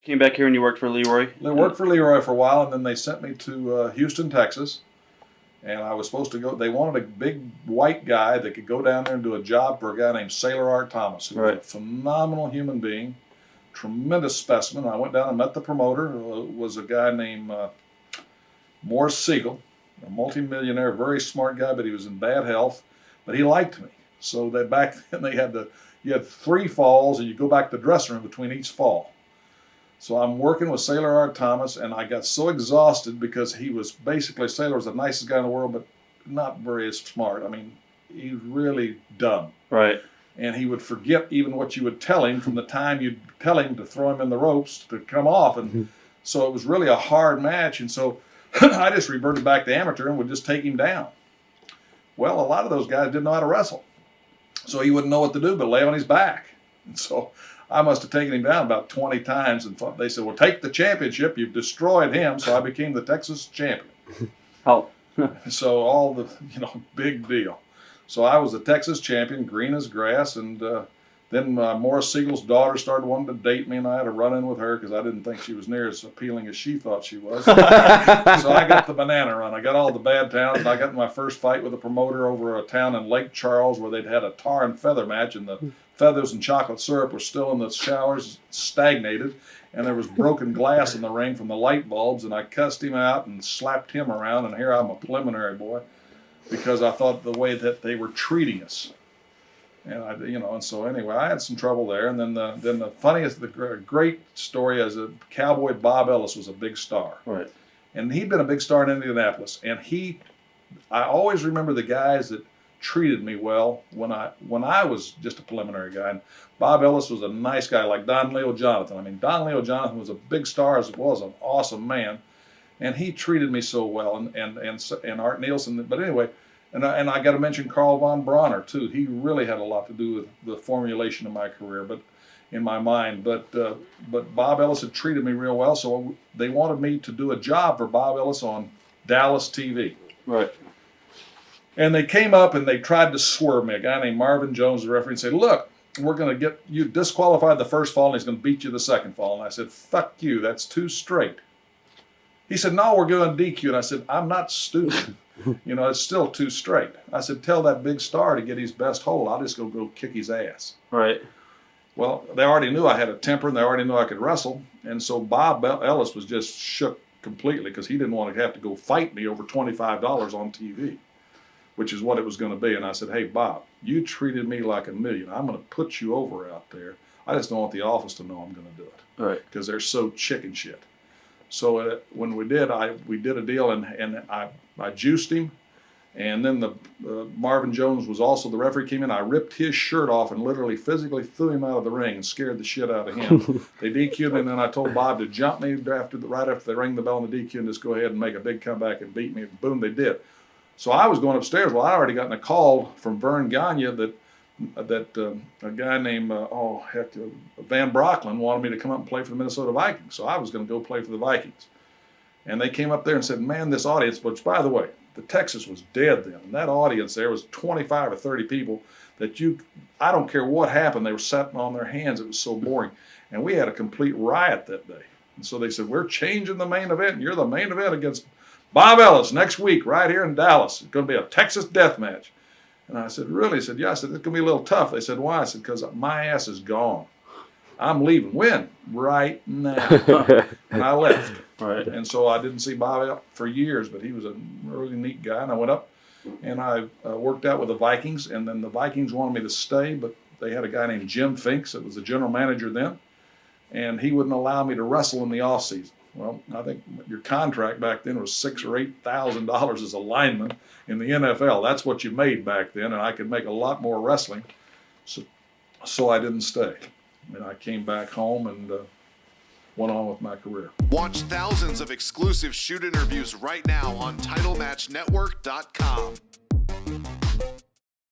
Came back here and you worked for Leroy? They worked for Leroy for a while, and then they sent me to Houston, Texas. And I was supposed to go. They wanted a big white guy that could go down there and do a job for a guy named Sailor Art Thomas, who was a phenomenal human being, tremendous specimen. I went down and met the promoter, who was a guy named Morris Siegel, a multimillionaire, very smart guy, but he was in bad health. But he liked me. So that back then you had 3 falls, and you go back to the dressing room between each fall. So I'm working with Sailor Art Thomas, and I got so exhausted because he was basically, Sailor was the nicest guy in the world, but not very smart. I mean, he was really dumb. Right. And he would forget even what you would tell him from the time you'd tell him to throw him in the ropes to come off. And so it was really a hard match. And so I just reverted back to amateur and would just take him down. Well, a lot of those guys didn't know how to wrestle. So he wouldn't know what to do but lay on his back. And so I must have taken him down about 20 times, and they said, well, take the championship. You've destroyed him. So I became the Texas champion. Oh. So all the, big deal. So I was the Texas champion, green as grass, and then Morris Siegel's daughter started wanting to date me, and I had to run in with her because I didn't think she was near as appealing as she thought she was. So I got the banana run. I got all the bad towns, and I got in my first fight with a promoter over a town in Lake Charles where they'd had a tar and feather match, and the feathers and chocolate syrup were still in the showers, stagnated, and there was broken glass in the ring from the light bulbs, and I cussed him out and slapped him around, and here I'm a preliminary boy because I thought the way that they were treating us. And and so anyway, I had some trouble there. And then the funniest, the great story is that Cowboy Bob Ellis was a big star. Right. And he'd been a big star in Indianapolis. And I always remember the guys that treated me well when I was just a preliminary guy. And Bob Ellis was a nice guy, like Don Leo Jonathan. I mean, Don Leo Jonathan was a big star as well as an awesome man, and he treated me so well. And Art Nielsen. But anyway. And I got to mention Carl von Bronner too. He really had a lot to do with the formulation of my career, but in my mind. But Bob Ellis had treated me real well, so they wanted me to do a job for Bob Ellis on Dallas TV. Right. And they came up and they tried to swerve me. A guy named Marvin Jones, the referee, and said, "Look, we're going to get you disqualified the first fall, and he's going to beat you the second fall." And I said, "Fuck you, that's too straight." He said, "No, we're going DQ." And I said, "I'm not stupid. It's still too straight." I said, "Tell that big star to get his best hold. I'll just go kick his ass." Right. Well, they already knew I had a temper, and they already knew I could wrestle. And so Bob Ellis was just shook completely because he didn't want to have to go fight me over $25 on TV, which is what it was going to be. And I said, "Hey, Bob, you treated me like a million. I'm going to put you over out there. I just don't want the office to know I'm going to do it." Right. Because they're so chicken shit. So when we did a deal, and I juiced him, and then the Marvin Jones was also the referee. Came in, I ripped his shirt off and literally physically threw him out of the ring and scared the shit out of him. They DQ'd me, and then I told Bob to jump me right after they rang the bell on the DQ and just go ahead and make a big comeback and beat me. Boom, they did. So I was going upstairs. Well, I already gotten a call from Vern Gagne that a guy named Van Brocklin wanted me to come up and play for the Minnesota Vikings. So I was going to go play for the Vikings. And they came up there and said, "Man, this audience," which, by the way, the Texas was dead then. And that audience there was 25 or 30 people that I don't care what happened, they were sitting on their hands. It was so boring. And we had a complete riot that day. And so they said, "We're changing the main event, and you're the main event against Bob Ellis next week right here in Dallas. It's going to be a Texas death match." And I said, "Really?" He said, "Yeah." I said, "It's going to be a little tough." They said, "Why?" I said, "Because my ass is gone. I'm leaving." "When?" "Right now." And I left. Right. And so I didn't see Bob out for years, but he was a really neat guy. And I went up and I worked out with the Vikings, and then the Vikings wanted me to stay, but they had a guy named Jim Finks that was the general manager then, and he wouldn't allow me to wrestle in the off season. Well, I think your contract back then was $6,000 or $8,000 as a lineman in the NFL. That's what you made back then, and I could make a lot more wrestling. So I didn't stay. And I came back home and went on with my career. Watch thousands of exclusive shoot interviews right now on TitleMatchNetwork.com.